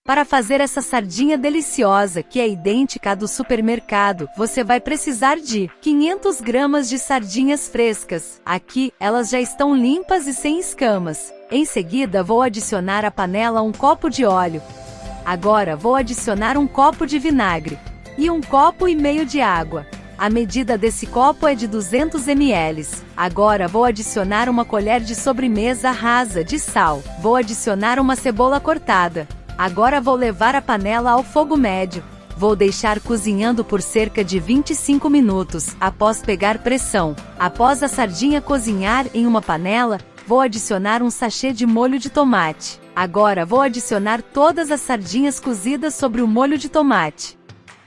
Para fazer essa sardinha deliciosa, que é idêntica à do supermercado, você vai precisar de 500 gramas de sardinhas frescas. Aqui, elas já estão limpas e sem escamas. Em seguida, vou adicionar à panela um copo de óleo. Agora, vou adicionar um copo de vinagre e 1,5 copo de água. A medida desse copo é de 200 ml. Agora vou adicionar uma colher de sobremesa rasa de sal. Vou adicionar uma cebola cortada. Agora vou levar a panela ao fogo médio. Vou deixar cozinhando por cerca de 25 minutos, após pegar pressão. Após a sardinha cozinhar em uma panela, vou adicionar um sachê de molho de tomate. Agora vou adicionar todas as sardinhas cozidas sobre o molho de tomate.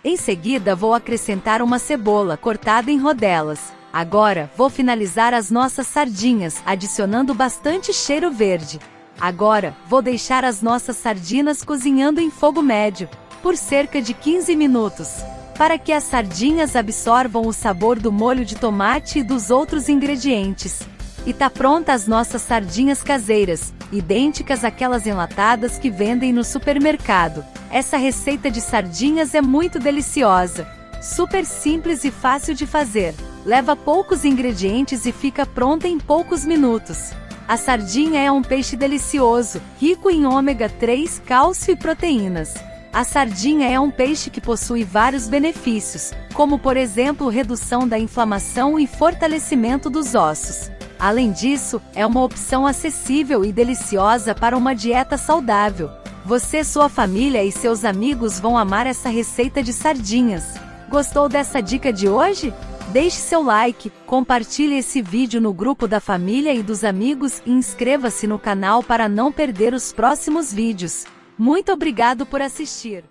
Em seguida vou acrescentar uma cebola cortada em rodelas. Agora, vou finalizar as nossas sardinhas, adicionando bastante cheiro verde. Agora, vou deixar as nossas sardinas cozinhando em fogo médio, por cerca de 15 minutos, para que as sardinhas absorvam o sabor do molho de tomate e dos outros ingredientes. E tá pronta as nossas sardinhas caseiras, idênticas àquelas enlatadas que vendem no supermercado. Essa receita de sardinhas é muito deliciosa, super simples e fácil de fazer. Leva poucos ingredientes e fica pronta em poucos minutos. A sardinha é um peixe delicioso, rico em ômega 3, cálcio e proteínas. A sardinha é um peixe que possui vários benefícios, como por exemplo redução da inflamação e fortalecimento dos ossos. Além disso, é uma opção acessível e deliciosa para uma dieta saudável. Você, sua família e seus amigos vão amar essa receita de sardinhas. Gostou dessa dica de hoje? Deixe seu like, compartilhe esse vídeo no grupo da família e dos amigos e inscreva-se no canal para não perder os próximos vídeos. Muito obrigado por assistir.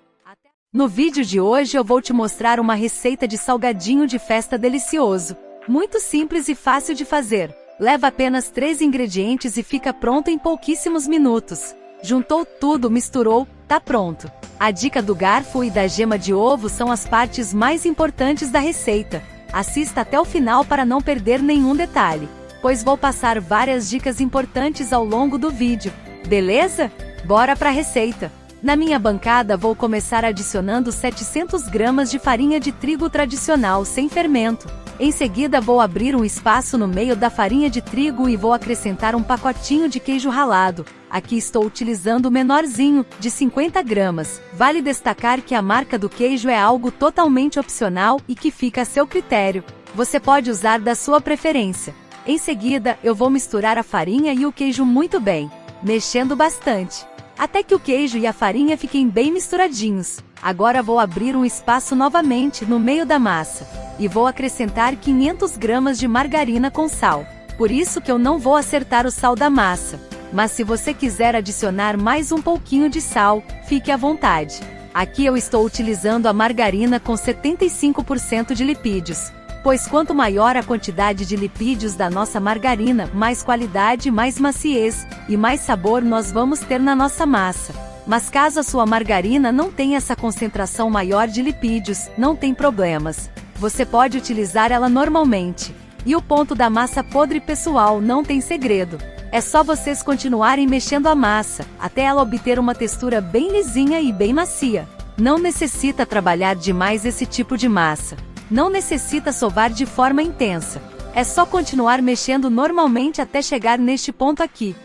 No vídeo de hoje eu vou te mostrar uma receita de salgadinho de festa delicioso. Muito simples e fácil de fazer. Leva apenas 3 ingredientes e fica pronto em pouquíssimos minutos. Juntou tudo, misturou, tá pronto. A dica do garfo e da gema de ovo são as partes mais importantes da receita. Assista até o final para não perder nenhum detalhe, pois vou passar várias dicas importantes ao longo do vídeo. Beleza? Bora pra receita! Na minha bancada vou começar adicionando 700 gramas de farinha de trigo tradicional sem fermento. Em seguida vou abrir um espaço no meio da farinha de trigo e vou acrescentar um pacotinho de queijo ralado. Aqui estou utilizando o menorzinho, de 50 gramas. Vale destacar que a marca do queijo é algo totalmente opcional e que fica a seu critério. Você pode usar da sua preferência. Em seguida, eu vou misturar a farinha e o queijo muito bem, mexendo bastante, até que o queijo e a farinha fiquem bem misturadinhos. Agora vou abrir um espaço novamente no meio da massa e vou acrescentar 500 gramas de margarina com sal. Por isso que eu não vou acertar o sal da massa, mas se você quiser adicionar mais um pouquinho de sal, fique à vontade. Aqui eu estou utilizando a margarina com 75% de lipídios, pois quanto maior a quantidade de lipídios da nossa margarina, mais qualidade, mais maciez e mais sabor nós vamos ter na nossa massa. Mas caso a sua margarina não tenha essa concentração maior de lipídios, não tem problemas. Você pode utilizar ela normalmente. E o ponto da massa podre, pessoal, não tem segredo. É só vocês continuarem mexendo a massa, até ela obter uma textura bem lisinha e bem macia. Não necessita trabalhar demais esse tipo de massa. Não necessita sovar de forma intensa. É só continuar mexendo normalmente até chegar neste ponto aqui.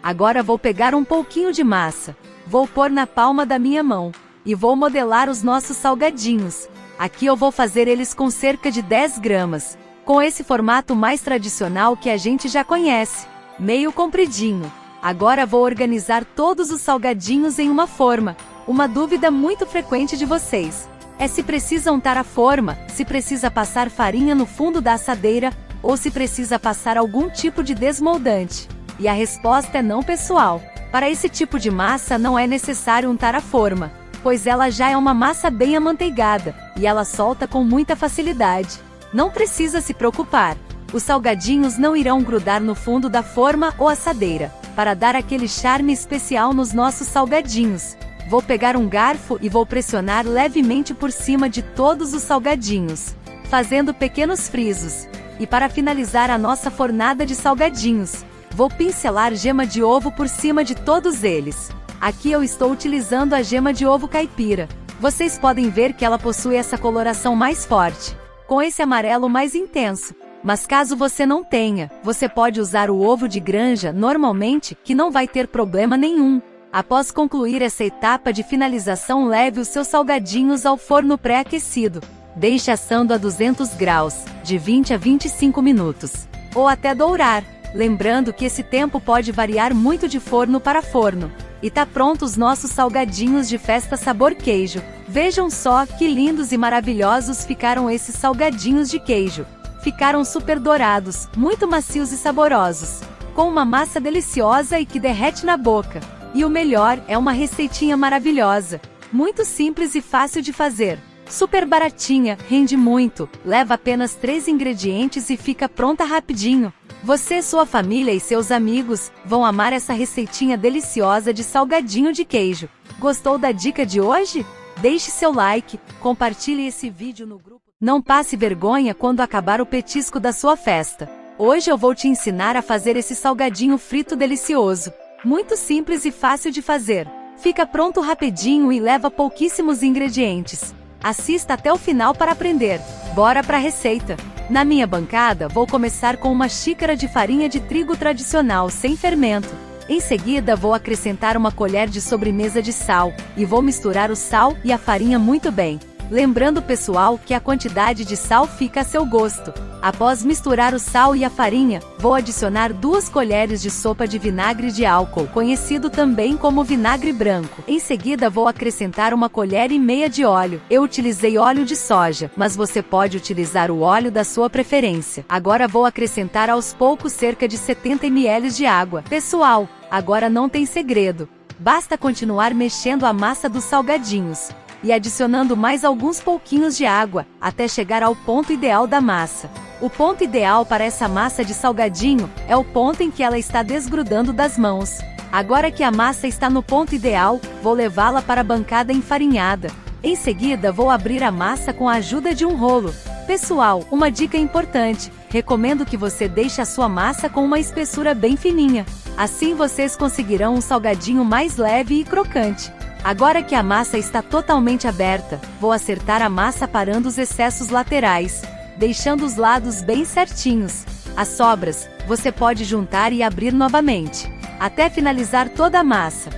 Agora vou pegar um pouquinho de massa. Vou pôr na palma da minha mão. E vou modelar os nossos salgadinhos. Aqui eu vou fazer eles com cerca de 10 gramas. Com esse formato mais tradicional que a gente já conhece. Meio compridinho. Agora vou organizar todos os salgadinhos em uma forma. Uma dúvida muito frequente de vocês é se precisa untar a forma, se precisa passar farinha no fundo da assadeira, ou se precisa passar algum tipo de desmoldante. E a resposta é não, pessoal. Para esse tipo de massa não é necessário untar a forma, pois ela já é uma massa bem amanteigada, e ela solta com muita facilidade. Não precisa se preocupar. Os salgadinhos não irão grudar no fundo da forma ou assadeira, para dar aquele charme especial nos nossos salgadinhos. Vou pegar um garfo e vou pressionar levemente por cima de todos os salgadinhos, fazendo pequenos frisos. E para finalizar a nossa fornada de salgadinhos, vou pincelar gema de ovo por cima de todos eles. Aqui eu estou utilizando a gema de ovo caipira. Vocês podem ver que ela possui essa coloração mais forte, com esse amarelo mais intenso. Mas caso você não tenha, você pode usar o ovo de granja normalmente, que não vai ter problema nenhum. Após concluir essa etapa de finalização, leve os seus salgadinhos ao forno pré-aquecido. Deixe assando a 200 graus, de 20 a 25 minutos. Ou até dourar. Lembrando que esse tempo pode variar muito de forno para forno. E tá pronto os nossos salgadinhos de festa sabor queijo. Vejam só que lindos e maravilhosos ficaram esses salgadinhos de queijo. Ficaram super dourados, muito macios e saborosos, com uma massa deliciosa e que derrete na boca. E o melhor, é uma receitinha maravilhosa, muito simples e fácil de fazer. Super baratinha, rende muito, leva apenas 3 ingredientes e fica pronta rapidinho. Você, sua família e seus amigos vão amar essa receitinha deliciosa de salgadinho de queijo. Gostou da dica de hoje? Deixe seu like, compartilhe esse vídeo no grupo. Não passe vergonha quando acabar o petisco da sua festa. Hoje eu vou te ensinar a fazer esse salgadinho frito delicioso. Muito simples e fácil de fazer. Fica pronto rapidinho e leva pouquíssimos ingredientes. Assista até o final para aprender. Bora para a receita! Na minha bancada, vou começar com uma xícara de farinha de trigo tradicional sem fermento. Em seguida, vou acrescentar uma colher de sobremesa de sal, e vou misturar o sal e a farinha muito bem. Lembrando, pessoal, que a quantidade de sal fica a seu gosto. Após misturar o sal e a farinha, vou adicionar 2 colheres de sopa de vinagre de álcool, conhecido também como vinagre branco. Em seguida, vou acrescentar 1,5 colher de óleo. Eu utilizei óleo de soja, mas você pode utilizar o óleo da sua preferência. Agora vou acrescentar aos poucos cerca de 70 ml de água. Pessoal, agora não tem segredo. Basta continuar mexendo a massa dos salgadinhos e adicionando mais alguns pouquinhos de água, até chegar ao ponto ideal da massa. O ponto ideal para essa massa de salgadinho é o ponto em que ela está desgrudando das mãos. Agora que a massa está no ponto ideal, vou levá-la para a bancada enfarinhada. Em seguida, vou abrir a massa com a ajuda de um rolo. Pessoal, uma dica importante: recomendo que você deixe a sua massa com uma espessura bem fininha. Assim vocês conseguirão um salgadinho mais leve e crocante. Agora que a massa está totalmente aberta, vou acertar a massa parando os excessos laterais, deixando os lados bem certinhos. As sobras, você pode juntar e abrir novamente, até finalizar toda a massa.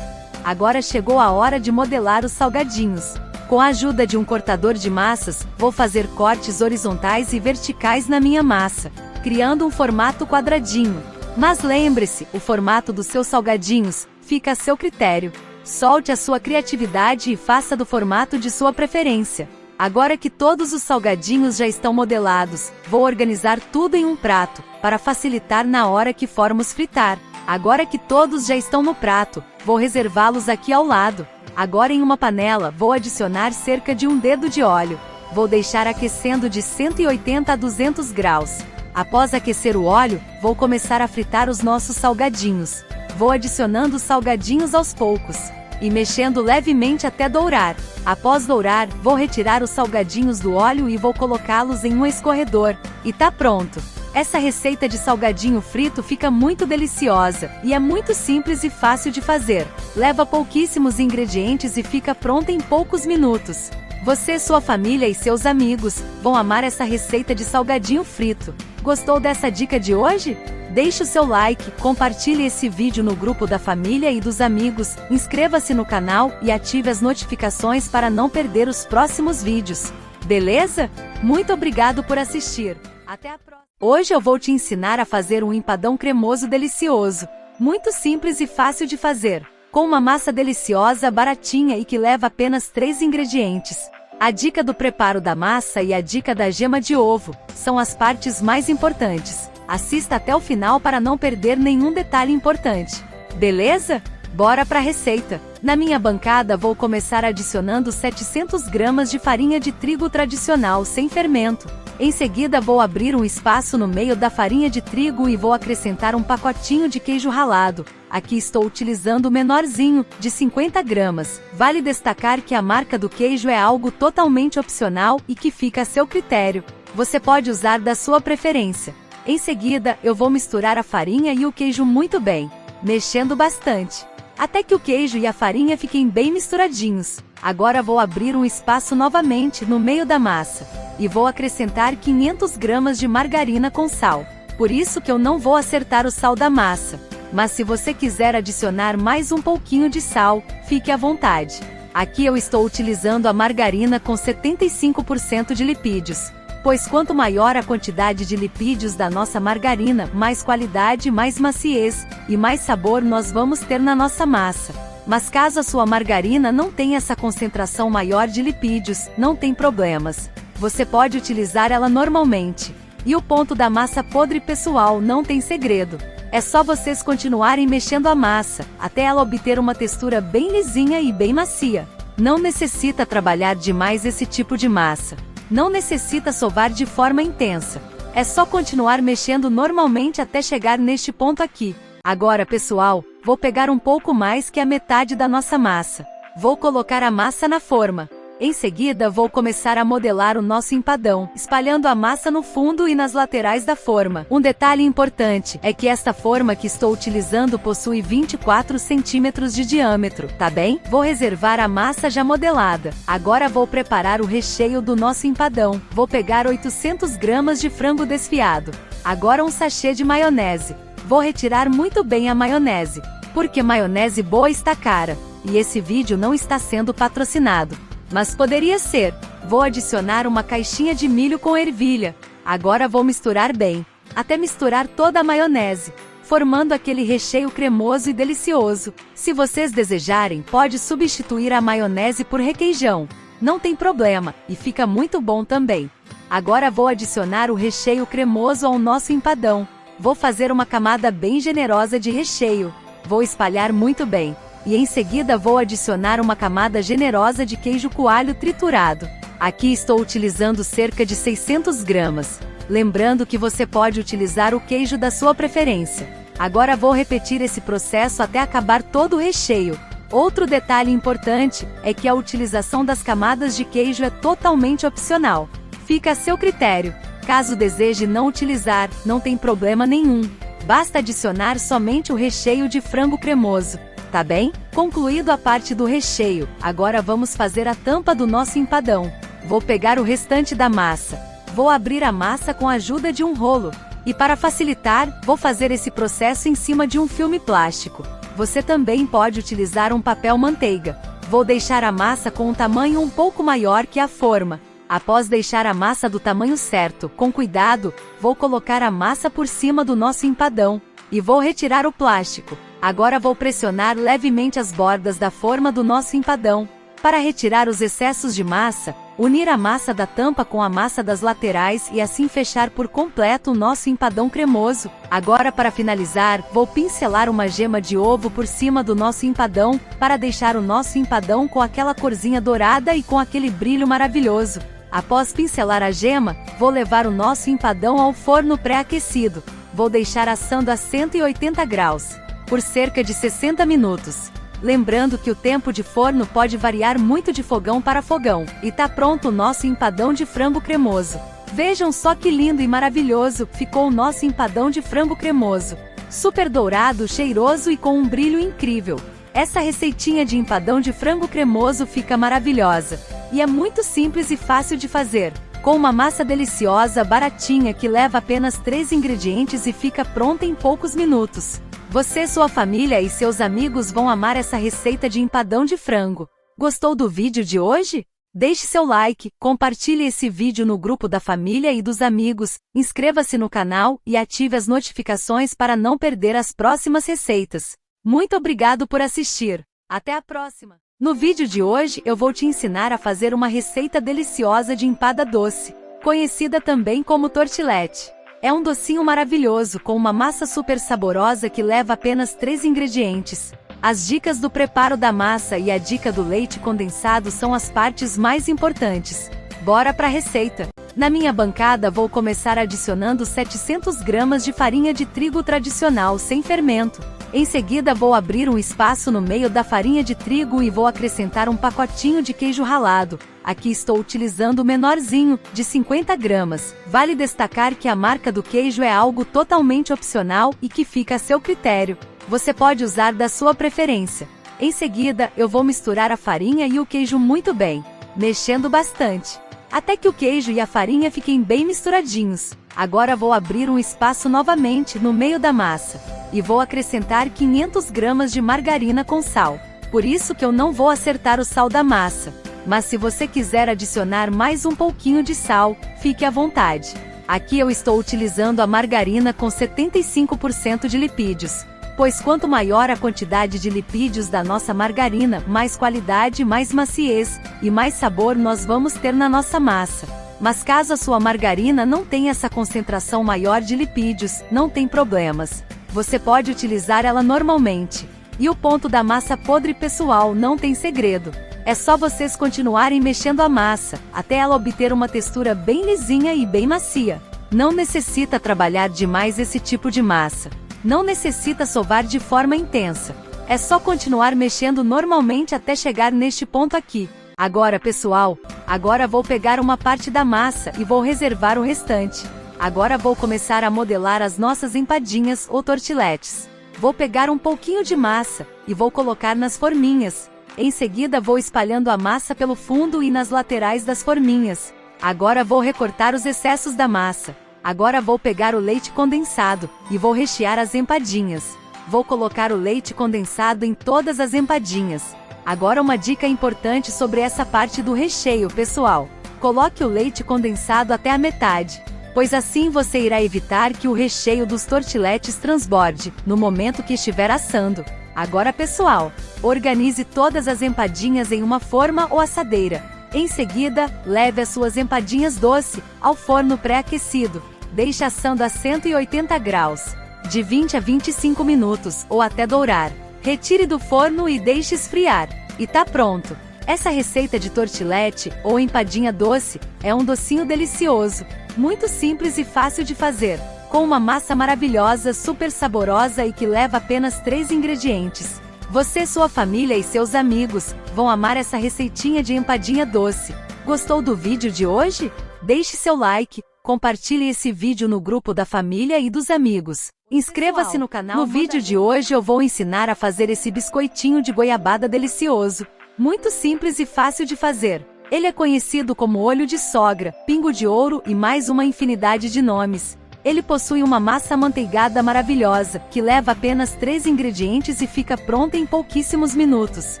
Agora chegou a hora de modelar os salgadinhos. Com a ajuda de um cortador de massas, vou fazer cortes horizontais e verticais na minha massa, criando um formato quadradinho. Mas lembre-se, o formato dos seus salgadinhos fica a seu critério. Solte a sua criatividade e faça do formato de sua preferência. Agora que todos os salgadinhos já estão modelados, vou organizar tudo em um prato, para facilitar na hora que formos fritar. Agora que todos já estão no prato, vou reservá-los aqui ao lado. Agora em uma panela, vou adicionar cerca de 1 dedo de óleo. Vou deixar aquecendo de 180 a 200 graus. Após aquecer o óleo, vou começar a fritar os nossos salgadinhos. Vou adicionando os salgadinhos aos poucos e mexendo levemente até dourar. Após dourar, vou retirar os salgadinhos do óleo e vou colocá-los em um escorredor. E tá pronto! Essa receita de salgadinho frito fica muito deliciosa, e é muito simples e fácil de fazer. Leva pouquíssimos ingredientes e fica pronta em poucos minutos. Você, sua família e seus amigos vão amar essa receita de salgadinho frito. Gostou dessa dica de hoje? Deixe o seu like, compartilhe esse vídeo no grupo da família e dos amigos, inscreva-se no canal e ative as notificações para não perder os próximos vídeos. Beleza? Muito obrigado por assistir. Até a próxima. Hoje eu vou te ensinar a fazer um empadão cremoso delicioso. Muito simples e fácil de fazer, com uma massa deliciosa, baratinha e que leva apenas 3 ingredientes. A dica do preparo da massa e a dica da gema de ovo são as partes mais importantes. Assista até o final para não perder nenhum detalhe importante. Beleza? Bora para a receita! Na minha bancada vou começar adicionando 700 gramas de farinha de trigo tradicional sem fermento. Em seguida vou abrir um espaço no meio da farinha de trigo e vou acrescentar um pacotinho de queijo ralado. Aqui estou utilizando o menorzinho, de 50 gramas. Vale destacar que a marca do queijo é algo totalmente opcional e que fica a seu critério. Você pode usar da sua preferência. Em seguida, eu vou misturar a farinha e o queijo muito bem, mexendo bastante. até que o queijo e a farinha fiquem bem misturadinhos. Agora vou abrir um espaço novamente no meio da massa e vou acrescentar 500 gramas de margarina com sal. Por isso que eu não vou acertar o sal da massa. Mas se você quiser adicionar mais um pouquinho de sal, fique à vontade. Aqui eu estou utilizando a margarina com 75% de lipídios, pois quanto maior a quantidade de lipídios da nossa margarina, mais qualidade, mais maciez e mais sabor nós vamos ter na nossa massa. Mas caso a sua margarina não tenha essa concentração maior de lipídios, não tem problemas. Você pode utilizar ela normalmente. E o ponto da massa podre, pessoal, não tem segredo. É só vocês continuarem mexendo a massa, até ela obter uma textura bem lisinha e bem macia. Não necessita trabalhar demais esse tipo de massa. Não necessita sovar de forma intensa. É só continuar mexendo normalmente até chegar neste ponto aqui. Agora, pessoal, vou pegar um pouco mais que a metade da nossa massa. Vou colocar a massa na forma. Em seguida, vou começar a modelar o nosso empadão, espalhando a massa no fundo e nas laterais da forma. Um detalhe importante é que esta forma que estou utilizando possui 24 centímetros de diâmetro, tá bem? Vou reservar a massa já modelada. Agora vou preparar o recheio do nosso empadão. Vou pegar 800 gramas de frango desfiado. Agora um sachê de maionese. Vou retirar muito bem a maionese, porque maionese boa está cara, e esse vídeo não está sendo patrocinado. Mas poderia ser. Vou adicionar uma caixinha de milho com ervilha. Agora vou misturar bem, até misturar toda a maionese, formando aquele recheio cremoso e delicioso. Se vocês desejarem, pode substituir a maionese por requeijão. Não tem problema, e fica muito bom também. Agora vou adicionar o recheio cremoso ao nosso empadão. Vou fazer uma camada bem generosa de recheio. Vou espalhar muito bem. E em seguida vou adicionar uma camada generosa de queijo coalho triturado. Aqui estou utilizando cerca de 600 gramas. Lembrando que você pode utilizar o queijo da sua preferência. Agora vou repetir esse processo até acabar todo o recheio. Outro detalhe importante é que a utilização das camadas de queijo é totalmente opcional. Fica a seu critério. Caso deseje não utilizar, não tem problema nenhum. Basta adicionar somente o recheio de frango cremoso. Tá bem? Concluído a parte do recheio, agora vamos fazer a tampa do nosso empadão. Vou pegar o restante da massa. Vou abrir a massa com a ajuda de um rolo. E para facilitar, vou fazer esse processo em cima de um filme plástico. Você também pode utilizar um papel manteiga. Vou deixar a massa com um tamanho um pouco maior que a forma. Após deixar a massa do tamanho certo, com cuidado, vou colocar a massa por cima do nosso empadão. E vou retirar o plástico. Agora vou pressionar levemente as bordas da forma do nosso empadão. Para retirar os excessos de massa, unir a massa da tampa com a massa das laterais e assim fechar por completo o nosso empadão cremoso. Agora, para finalizar, vou pincelar uma gema de ovo por cima do nosso empadão, para deixar o nosso empadão com aquela corzinha dourada e com aquele brilho maravilhoso. Após pincelar a gema, vou levar o nosso empadão ao forno pré-aquecido. Vou deixar assando a 180 graus. Por cerca de 60 minutos. Lembrando que o tempo de forno pode variar muito de fogão para fogão. E tá pronto o nosso empadão de frango cremoso. Vejam só que lindo e maravilhoso ficou o nosso empadão de frango cremoso. Super dourado, cheiroso e com um brilho incrível. Essa receitinha de empadão de frango cremoso fica maravilhosa. E é muito simples e fácil de fazer. Com uma massa deliciosa, baratinha que leva apenas 3 ingredientes e fica pronta em poucos minutos. Você, sua família e seus amigos vão amar essa receita de empadão de frango. Gostou do vídeo de hoje? Deixe seu like, compartilhe esse vídeo no grupo da família e dos amigos, inscreva-se no canal e ative as notificações para não perder as próximas receitas. Muito obrigado por assistir. Até a próxima! No vídeo de hoje eu vou te ensinar a fazer uma receita deliciosa de empada doce, conhecida também como tortilete. É um docinho maravilhoso com uma massa super saborosa que leva apenas 3 ingredientes. As dicas do preparo da massa e a dica do leite condensado são as partes mais importantes. Bora para a receita! Na minha bancada vou começar adicionando 700 gramas de farinha de trigo tradicional sem fermento. Em seguida vou abrir um espaço no meio da farinha de trigo e vou acrescentar um pacotinho de queijo ralado. Aqui estou utilizando o menorzinho, de 50 gramas. Vale destacar que a marca do queijo é algo totalmente opcional e que fica a seu critério. Você pode usar da sua preferência. Em seguida, eu vou misturar a farinha e o queijo muito bem, mexendo bastante, até que o queijo e a farinha fiquem bem misturadinhos. Agora vou abrir um espaço novamente no meio da massa, e vou acrescentar 500 gramas de margarina com sal. Por isso que eu não vou acertar o sal da massa, mas se você quiser adicionar mais um pouquinho de sal, fique à vontade. Aqui eu estou utilizando a margarina com 75% de lipídios, pois quanto maior a quantidade de lipídios da nossa margarina, mais qualidade, mais maciez e mais sabor nós vamos ter na nossa massa. Mas caso a sua margarina não tenha essa concentração maior de lipídios, não tem problemas. Você pode utilizar ela normalmente. E o ponto da massa podre, pessoal, não tem segredo. É só vocês continuarem mexendo a massa, até ela obter uma textura bem lisinha e bem macia. Não necessita trabalhar demais esse tipo de massa. Não necessita sovar de forma intensa. É só continuar mexendo normalmente até chegar neste ponto aqui. Agora, pessoal, agora vou pegar uma parte da massa e vou reservar o restante. Agora vou começar a modelar as nossas empadinhas ou tortiletes. Vou pegar um pouquinho de massa e vou colocar nas forminhas. Em seguida vou espalhando a massa pelo fundo e nas laterais das forminhas. Agora vou recortar os excessos da massa. Agora vou pegar o leite condensado e vou rechear as empadinhas. Vou colocar o leite condensado em todas as empadinhas. Agora uma dica importante sobre essa parte do recheio, pessoal. Coloque o leite condensado até a metade, pois assim você irá evitar que o recheio dos tortiletes transborde no momento que estiver assando. Agora, pessoal, organize todas as empadinhas em uma forma ou assadeira. Em seguida, leve as suas empadinhas doce ao forno pré-aquecido. Deixe assando a 180 graus, de 20 a 25 minutos ou até dourar. Retire do forno e deixe esfriar. E tá pronto! Essa receita de tortilete ou empadinha doce é um docinho delicioso, muito simples e fácil de fazer, com uma massa maravilhosa, super saborosa e que leva apenas 3 ingredientes. Você, sua família e seus amigos vão amar essa receitinha de empadinha doce. Gostou do vídeo de hoje? Deixe seu like, compartilhe esse vídeo no grupo da família e dos amigos. Inscreva-se no canal. No vídeo de hoje eu vou ensinar a fazer esse biscoitinho de goiabada delicioso. Muito simples e fácil de fazer. Ele é conhecido como olho de sogra, pingo de ouro e mais uma infinidade de nomes. Ele possui uma massa amanteigada maravilhosa, que leva apenas 3 ingredientes e fica pronta em pouquíssimos minutos.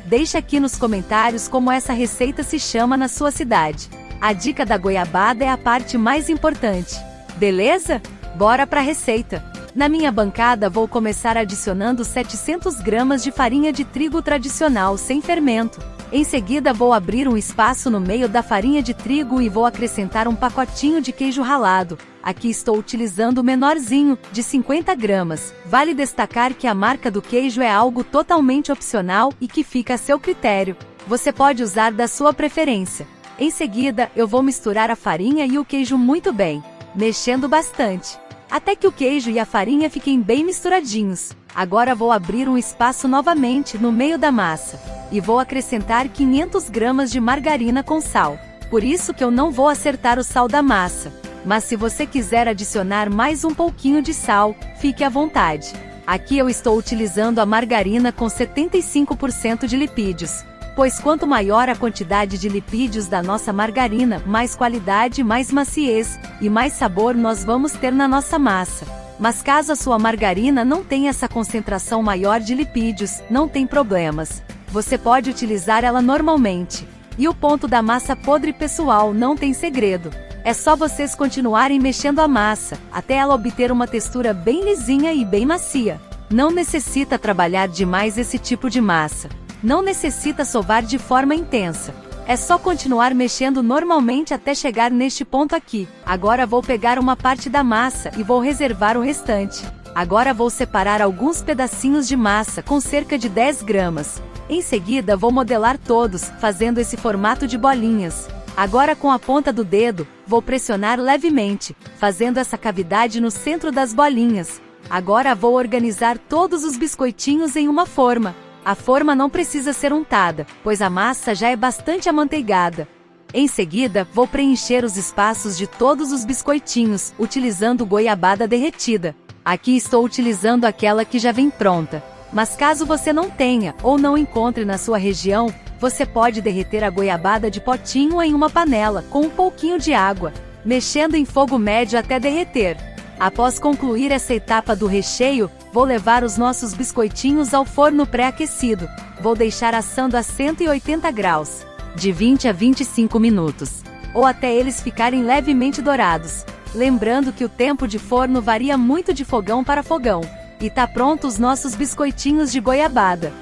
Deixe aqui nos comentários como essa receita se chama na sua cidade. A dica da goiabada é a parte mais importante. Beleza? Bora para a receita! Na minha bancada vou começar adicionando 700 gramas de farinha de trigo tradicional sem fermento. Em seguida vou abrir um espaço no meio da farinha de trigo e vou acrescentar um pacotinho de queijo ralado. Aqui estou utilizando o menorzinho, de 50 gramas. Vale destacar que a marca do queijo é algo totalmente opcional e que fica a seu critério. Você pode usar da sua preferência. Em seguida, eu vou misturar a farinha e o queijo muito bem, mexendo bastante, até que o queijo e a farinha fiquem bem misturadinhos. Agora vou abrir um espaço novamente no meio da massa e vou acrescentar 500 gramas de margarina com sal. Por isso que eu não vou acertar o sal da massa, mas se você quiser adicionar mais um pouquinho de sal, fique à vontade. Aqui eu estou utilizando a margarina com 75% de lipídios, pois quanto maior a quantidade de lipídios da nossa margarina, mais qualidade, mais maciez e mais sabor nós vamos ter na nossa massa. Mas caso a sua margarina não tenha essa concentração maior de lipídios, não tem problemas. Você pode utilizar ela normalmente. E o ponto da massa podre, pessoal, não tem segredo. É só vocês continuarem mexendo a massa, até ela obter uma textura bem lisinha e bem macia. Não necessita trabalhar demais esse tipo de massa. Não necessita sovar de forma intensa. É só continuar mexendo normalmente até chegar neste ponto aqui. Agora vou pegar uma parte da massa e vou reservar o restante. Agora vou separar alguns pedacinhos de massa com cerca de 10 gramas. Em seguida vou modelar todos, fazendo esse formato de bolinhas. Agora com a ponta do dedo, vou pressionar levemente, fazendo essa cavidade no centro das bolinhas. Agora vou organizar todos os biscoitinhos em uma forma. A forma não precisa ser untada, pois a massa já é bastante amanteigada. Em seguida, vou preencher os espaços de todos os biscoitinhos, utilizando goiabada derretida. Aqui estou utilizando aquela que já vem pronta. Mas caso você não tenha, ou não encontre na sua região, você pode derreter a goiabada de potinho em uma panela, com um pouquinho de água, mexendo em fogo médio até derreter. Após concluir essa etapa do recheio, vou levar os nossos biscoitinhos ao forno pré-aquecido. Vou deixar assando a 180 graus, de 20 a 25 minutos, ou até eles ficarem levemente dourados. Lembrando que o tempo de forno varia muito de fogão para fogão. E tá pronto os nossos biscoitinhos de goiabada.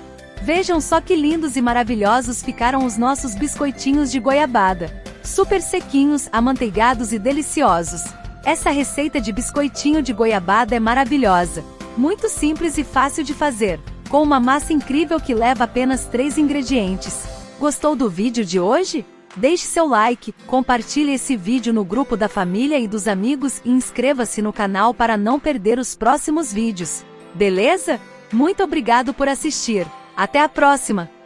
Vejam só que lindos e maravilhosos ficaram os nossos biscoitinhos de goiabada. Super sequinhos, amanteigados e deliciosos. Essa receita de biscoitinho de goiabada é maravilhosa. Muito simples e fácil de fazer, com uma massa incrível que leva apenas 3 ingredientes. Gostou do vídeo de hoje? Deixe seu like, compartilhe esse vídeo no grupo da família e dos amigos e inscreva-se no canal para não perder os próximos vídeos. Beleza? Muito obrigado por assistir. Até a próxima!